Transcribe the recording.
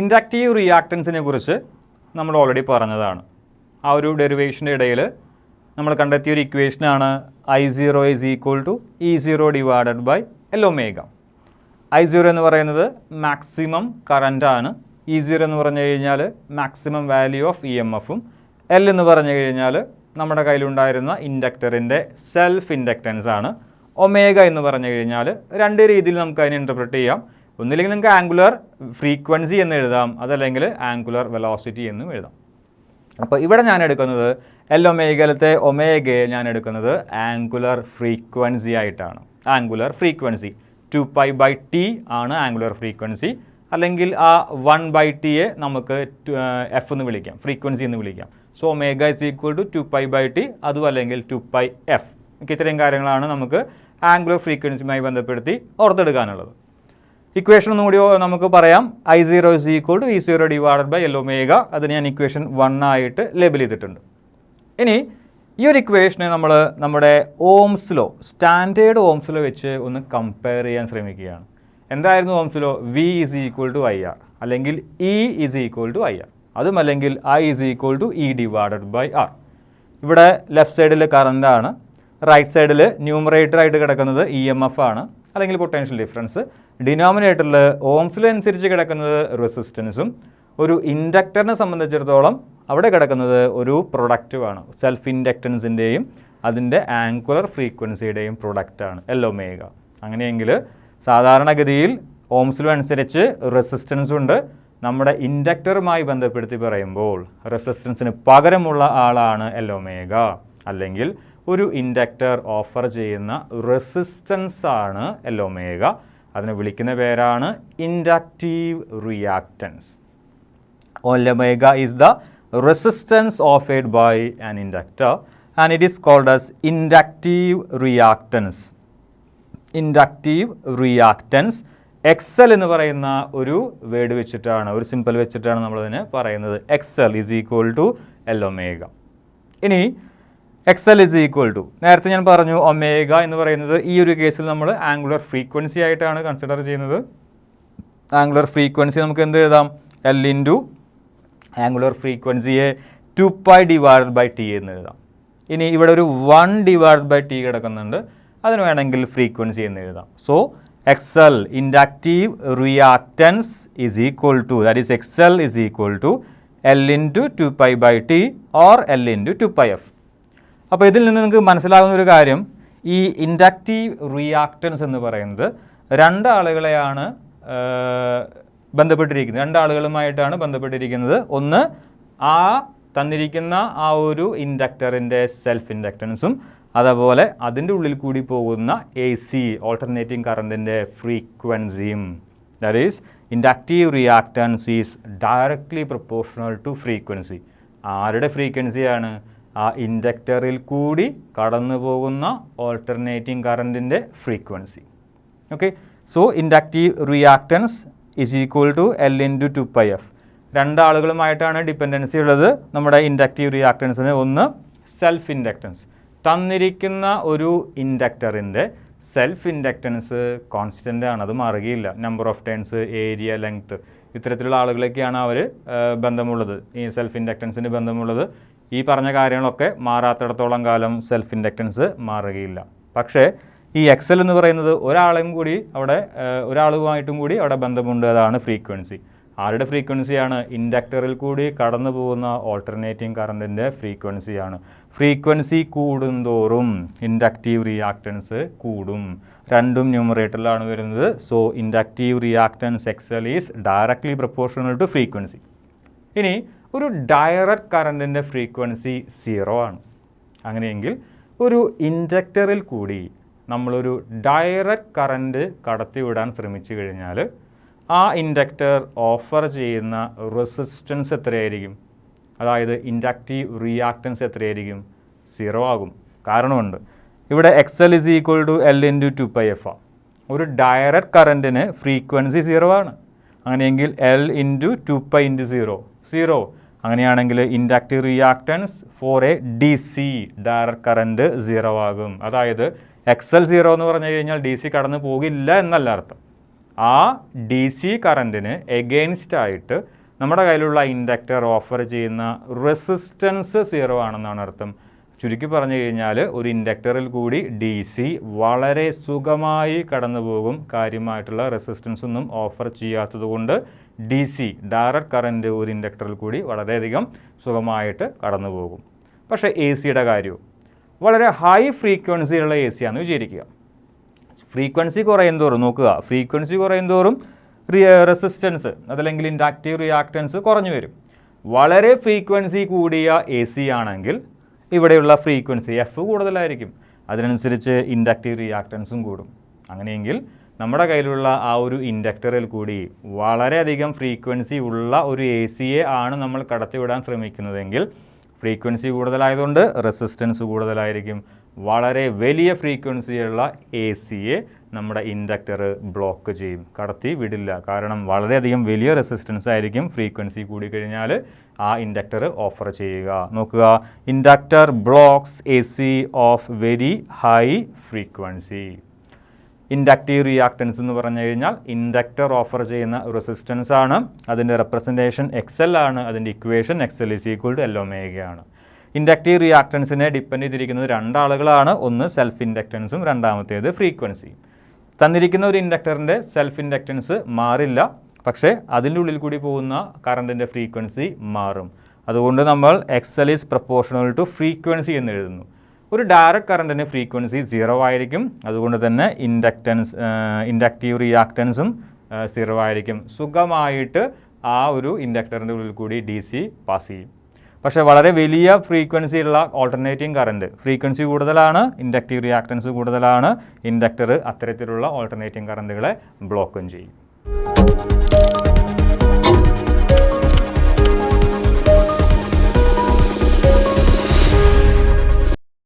Inductive റിയാക്റ്റൻസിനെ കുറിച്ച് നമ്മൾ already പറഞ്ഞതാണ്. ആ ഒരു ഡെറിവേഷൻ്റെ ഇടയിൽ നമ്മൾ കണ്ടെത്തിയ ഒരു ഇക്വേഷനാണ് I0 is equal to E0 divided by L omega. I0 എന്ന് പറയുന്നത് മാക്സിമം കറൻറ്റാണ്, E0 എന്ന് പറഞ്ഞു കഴിഞ്ഞാൽ മാക്സിമം വാല്യൂ ഓഫ് EMFും, L എന്ന് പറഞ്ഞു കഴിഞ്ഞാൽ നമ്മുടെ കയ്യിലുണ്ടായിരുന്ന ഇൻഡക്ടറിൻ്റെ സെൽഫ് ഇൻഡക്റ്റൻസ് ആണ്. ഒമേഗ എന്ന് പറഞ്ഞു കഴിഞ്ഞാൽ രണ്ട് രീതിയിൽ നമുക്ക് അതിനെ ഇൻ്റർപ്രറ്റ് ചെയ്യാം. ഒന്നില്ലെങ്കിൽ നിങ്ങൾക്ക് ആംഗുലർ ഫ്രീക്വൻസി എന്ന് എഴുതാം, അതല്ലെങ്കിൽ ആംഗുലർ വെലോസിറ്റി എന്നും എഴുതാം. അപ്പോൾ ഇവിടെ ഞാൻ എടുക്കുന്നത് L ഒമേഗയിലത്തെ ഒമേഗയെ ഞാൻ എടുക്കുന്നത് ആംഗുലർ ഫ്രീക്വൻസി ആയിട്ടാണ്. ആംഗുലർ ഫ്രീക്വൻസി 2π/t ആണ് ആംഗുലർ ഫ്രീക്വൻസി, അല്ലെങ്കിൽ ആ 1/tയെ നമുക്ക് F എന്ന് വിളിക്കാം, ഫ്രീക്വൻസി എന്ന് വിളിക്കാം. So omega is equal to 2π/t, അതും അല്ലെങ്കിൽ 2πf. ഇത്രയും കാര്യങ്ങളാണ് നമുക്ക് ആംഗുലർ ഫ്രീക്വൻസിയുമായി ബന്ധപ്പെടുത്തി ഓർത്തെടുക്കാനുള്ളത്. ഇക്വേഷൻ ഒന്നുകൂടി നമുക്ക് പറയാം. I0 is equal to E0 divided by L omega. അത് ഞാൻ ഇക്വേഷൻ 1 ആയിട്ട് ലേബൽ ചെയ്തിട്ടുണ്ട്. ഇനി ഈ ഒരു ഇക്വേഷനെ നമ്മൾ നമ്മുടെ Ohm's law, standard Ohm's law വെച്ച് ഒന്ന് കമ്പയർ ചെയ്യാൻ ശ്രമിക്കുകയാണ്. എന്തായിരുന്നു Ohm's law? V is equal to IR, അല്ലെങ്കിൽ E is equal to IR, അതും അല്ലെങ്കിൽ I is equal to E divided by R. ഇവിടെ ലെഫ്റ്റ് സൈഡിൽ കറണ്ടാണ്, റൈറ്റ് സൈഡിൽ ന്യൂമറേറ്റർ ആയിട്ട് കിടക്കുന്നത് EMF ആണ്, അല്ലെങ്കിൽ പൊട്ടൻഷ്യൽ ഡിഫറൻസ്. ഡിനോമിനേറ്ററിൽ ഓംസ് ലോ അനുസരിച്ച് കിടക്കുന്നത് റെസിസ്റ്റൻസും. ഒരു ഇൻഡക്ടറിനെ സംബന്ധിച്ചിടത്തോളം അവിടെ കിടക്കുന്നത് ഒരു പ്രൊഡക്റ്റുമാണ്, സെൽഫ് ഇൻഡക്റ്റൻസിൻ്റെയും അതിൻ്റെ ആംഗുലർ ഫ്രീക്വൻസിയുടെയും പ്രൊഡക്റ്റാണ് L ഒമേഗ. അങ്ങനെയെങ്കിൽ സാധാരണഗതിയിൽ ഓംസ് ലോ അനുസരിച്ച് റെസിസ്റ്റൻസ് ഉണ്ട്. നമ്മുടെ ഇൻഡക്ടറുമായി ബന്ധപ്പെടുത്തി പറയുമ്പോൾ റെസിസ്റ്റൻസിന് പകരമുള്ള ആളാണ് L ഒമേഗ, അല്ലെങ്കിൽ ഒരു ഇൻഡക്ടർ ഓഫർ ചെയ്യുന്ന റെസിസ്റ്റൻസ് ആണ് L ഒമേഗ. അതിനെ വിളിക്കുന്ന പേരാണ് inductive reactance. L omega is the resistance offered by an inductor and it is called as inductive reactance. Inductive reactance. XL എന്ന് പറയുന്ന ഒരു വേർഡ് വെച്ചിട്ടാണ്, ഒരു സിമ്പിൾ വെച്ചിട്ടാണ് നമ്മളതിനെ പറയുന്നത്. XL is equal to L omega. ഇനി XL is equal to, നേരത്തെ ഞാൻ പറഞ്ഞു ഒമേഗ എന്ന് പറയുന്നത് ഈ ഒരു കേസിൽ നമ്മൾ ആംഗുലർ ഫ്രീക്വൻസി ആയിട്ടാണ് കൺസിഡർ ചെയ്യുന്നത്. ആംഗുലർ ഫ്രീക്വൻസി നമുക്ക് എന്ത് എഴുതാം? L ഇൻറ്റു ആംഗുലർ ഫ്രീക്വൻസിയെ 2π ഡിവൈഡഡ് ബൈ T എന്ന് എഴുതാം. ഇനി ഇവിടെ ഒരു 1 ഡിവൈഡഡ് ബൈ T കിടക്കുന്നുണ്ട്, അതിന് വേണമെങ്കിൽ ഫ്രീക്വൻസി എന്ന് എഴുതാം. So XL inductive reactance is equal to, that is XL is equal to L into 2π/T or L into 2πf. അപ്പോൾ ഇതിൽ നിന്ന് നിങ്ങൾക്ക് മനസ്സിലാകുന്ന ഒരു കാര്യം, ഈ ഇൻഡക്റ്റീവ് റിയാക്റ്റൻസ് എന്ന് പറയുന്നത് രണ്ടാളുകളെയാണ് ബന്ധപ്പെട്ടിരിക്കുന്നത്, രണ്ടാളുകളുമായിട്ടാണ് ബന്ധപ്പെട്ടിരിക്കുന്നത്. ഒന്ന് ആ തന്നിരിക്കുന്ന ആ ഒരു ഇൻഡക്ടറിൻ്റെ സെൽഫ് ഇൻഡക്റ്റൻസും, അതുപോലെ അതിൻ്റെ ഉള്ളിൽ കൂടി പോകുന്ന AC ഓൾട്ടർനേറ്റിംഗ് കറണ്ടിൻ്റെ ഫ്രീക്വൻസിയും. That is inductive reactance is directly proportional to frequency. ആരുടെ ഫ്രീക്വൻസിയാണ്? ആ ഇൻഡക്ടറിൽ കൂടി കടന്നു പോകുന്ന ഓൾട്ടർനേറ്റിംഗ് കറണ്ടിൻ്റെ frequency. Okay, so inductive reactance is equal to L into 2πf. രണ്ടാളുകളുമായിട്ടാണ് ഡിപ്പെൻഡൻസി ഉള്ളത് നമ്മുടെ ഇൻഡക്റ്റീവ് റിയാക്റ്റൻസിന്. ഒന്ന് സെൽഫ് ഇൻഡക്റ്റൻസ്, തന്നിരിക്കുന്ന ഒരു ഇൻഡക്ടറിൻ്റെ സെൽഫ് ഇൻഡക്റ്റൻസ് കോൺസ്റ്റൻ്റ് ആണ്, അത് മാറുകയില്ല. Number of turns, area, length, ഇത്തരത്തിലുള്ള ആളുകളൊക്കെയാണ് അവർ ബന്ധമുള്ളത്, ഈ സെൽഫ് ഇൻഡക്റ്റൻസിന് ബന്ധമുള്ളത്. ഈ പറഞ്ഞ കാര്യങ്ങളൊക്കെ മാറാത്തിടത്തോളം കാലം സെൽഫ് ഇൻഡക്റ്റൻസ് മാറുകയില്ല. പക്ഷേ ഈ XL എന്ന് പറയുന്നത് ഒരാളുമായിട്ടും കൂടി അവിടെ ബന്ധമുണ്ട്, അതാണ് ഫ്രീക്വൻസി. ആരുടെ ഫ്രീക്വൻസിയാണ്? ഇൻഡക്ടറിൽ കൂടി കടന്നു പോകുന്ന ഓൾട്ടർനേറ്റിംഗ് കറണ്ടിൻ്റെ ഫ്രീക്വൻസിയാണ്. ഫ്രീക്വൻസി കൂടുന്തോറും ഇൻഡക്റ്റീവ് റിയാക്റ്റൻസ് കൂടും. രണ്ടും ന്യൂമറേറ്ററിലാണ് വരുന്നത്. So inductive reactance XL is directly proportional to frequency. ഇനി ഒരു ഡയറക്റ്റ് കറണ്ടിൻ്റെ ഫ്രീക്വൻസി 0 ആണ്. അങ്ങനെയെങ്കിൽ ഒരു ഇൻഡക്ടറിൽ കൂടി നമ്മളൊരു ഡയറക്റ്റ് കറണ്ട് കടത്തിവിടാൻ ശ്രമിച്ചു കഴിഞ്ഞാൽ ആ ഇൻഡക്ടർ ഓഫർ ചെയ്യുന്ന റെസിസ്റ്റൻസ് എത്രയായിരിക്കും? അതായത് ഇൻഡക്റ്റീവ് റിയാക്റ്റൻസ് എത്രയായിരിക്കും? 0 ആകും. കാരണമുണ്ട്. ഇവിടെ XL is equal to L into 2πf. ഒരു ഡയറക്റ്റ് കറണ്ടിന് ഫ്രീക്വൻസി 0 ആണ്. അങ്ങനെയെങ്കിൽ L ഇൻറ്റു 2π ഇൻറ്റു 0. അങ്ങനെയാണെങ്കിൽ inductive reactance for a DC direct current 0 ആകും. അതായത് XL 0 എന്ന് പറഞ്ഞു കഴിഞ്ഞാൽ DC കടന്നു പോകില്ല എന്നല്ല അർത്ഥം. ആ DC കറണ്ടിന് എഗെയിൻസ്റ്റ് ആയിട്ട് നമ്മുടെ കയ്യിലുള്ള ഇൻഡക്ടർ ഓഫർ ചെയ്യുന്ന റെസിസ്റ്റൻസ് 0 ആണെന്നാണ് അർത്ഥം. ചുരുക്കി പറഞ്ഞു കഴിഞ്ഞാൽ ഒരു ഇൻഡക്ടറിൽ കൂടി ഡി സി വളരെ സുഖമായി കടന്നു പോകും. കാര്യമായിട്ടുള്ള റെസിസ്റ്റൻസ് ഒന്നും ഓഫർ ചെയ്യാത്തതുകൊണ്ട് ഡി സി ഡയറക്റ്റ് കറൻറ്റ് ഒരു ഇൻഡക്ടറിൽ കൂടി വളരെയധികം സുഖമായിട്ട് കടന്നു പോകും. പക്ഷേ എ സിയുടെ കാര്യവും വളരെ ഹൈ ഫ്രീക്വൻസിയുള്ള എ സി ആണെന്ന് വിചാരിക്കുക. ഫ്രീക്വൻസി കുറയും തോറും നോക്കുക, ഫ്രീക്വൻസി കുറയും തോറും റെസിസ്റ്റൻസ് അതല്ലെങ്കിൽ ഇൻഡക്റ്റീവ് റിയാക്റ്റൻസ് കുറഞ്ഞു വരും. വളരെ ഫ്രീക്വൻസി കൂടിയ എ സി ആണെങ്കിൽ ഇവിടെയുള്ള ഫ്രീക്വൻസി എഫ് കൂടുതലായിരിക്കും, അതിനനുസരിച്ച് ഇൻഡക്റ്റീവ് റിയാക്റ്റൻസും കൂടും. അങ്ങനെയെങ്കിൽ നമ്മുടെ കയ്യിലുള്ള ആ ഒരു ഇൻഡക്ടറിൽ കൂടി വളരെയധികം ഫ്രീക്വൻസി ഉള്ള ഒരു എ സിയെ ആണ് നമ്മൾ കടത്തിവിടാൻ ശ്രമിക്കുന്നതെങ്കിൽ ഫ്രീക്വൻസി കൂടുതലായതുകൊണ്ട് റെസിസ്റ്റൻസ് കൂടുതലായിരിക്കും. വളരെ വലിയ ഫ്രീക്വൻസിയുള്ള എ സിയെ നമ്മുടെ ഇൻഡക്ടർ ബ്ലോക്ക് ചെയ്യും, കടത്തി വിടില്ല. കാരണം വളരെയധികം വലിയ റെസിസ്റ്റൻസ് ആയിരിക്കും ഫ്രീക്വൻസി കൂടിക്കഴിഞ്ഞാൽ ആ ഇൻഡക്ടർ ഓഫർ ചെയ്യുക. നോക്കുക, inductor blocks A C of very high frequency. Inductive reactance എന്ന് പറഞ്ഞു കഴിഞ്ഞാൽ ഇൻഡക്ടർ ഓഫർ ചെയ്യുന്ന റെസിസ്റ്റൻസ് ആണ്. അതിൻ്റെ റെപ്രസെൻറ്റേഷൻ എക്സൽ ആണ്. അതിൻ്റെ equation X L is equal to L omega ആണ്. ഇൻഡക്റ്റീവ് റിയാക്റ്റൻസിനെ ഡിപ്പെൻഡ് ചെയ്തിരിക്കുന്നത് രണ്ടാളുകളാണ്. ഒന്ന് സെൽഫ് ഇൻഡക്റ്റൻസും രണ്ടാമത്തേത് ഫ്രീക്വൻസി. തന്നിരിക്കുന്ന ഒരു ഇൻഡക്ടറിൻ്റെ സെൽഫ് ഇൻഡക്റ്റൻസ് മാറില്ല, പക്ഷേ അതിൻ്റെ ഉള്ളിൽ കൂടി പോകുന്ന കറണ്ടിൻ്റെ ഫ്രീക്വൻസി മാറും. അതുകൊണ്ട് നമ്മൾ X L is proportional to frequency എന്ന് എഴുതുന്നു. ഒരു ഡയറക്റ്റ് കറണ്ടിന് ഫ്രീക്വൻസി 0 ആയിരിക്കും. അതുകൊണ്ട് തന്നെ ഇൻഡക്റ്റീവ് റിയാക്റ്റൻസും 0 ആയിരിക്കും. സുഖമായിട്ട് ആ ഒരു ഇൻഡക്ടറിൻ്റെ ഉള്ളിൽ കൂടി ഡി സി പാസ് ചെയ്യും. പക്ഷേ വളരെ വലിയ ഫ്രീക്വൻസിയുള്ള ഓൾട്ടർനേറ്റിംഗ് കറണ്ട്, ഫ്രീക്വൻസി കൂടുതലാണ്, ഇൻഡക്റ്റീവ് റിയാക്റ്റൻസ് കൂടുതലാണ്, ഇൻഡക്ടർ അത്തരത്തിലുള്ള ഓൾട്ടർനേറ്റിംഗ് കറണ്ടുകളെ ബ്ലോക്കും ചെയ്യും.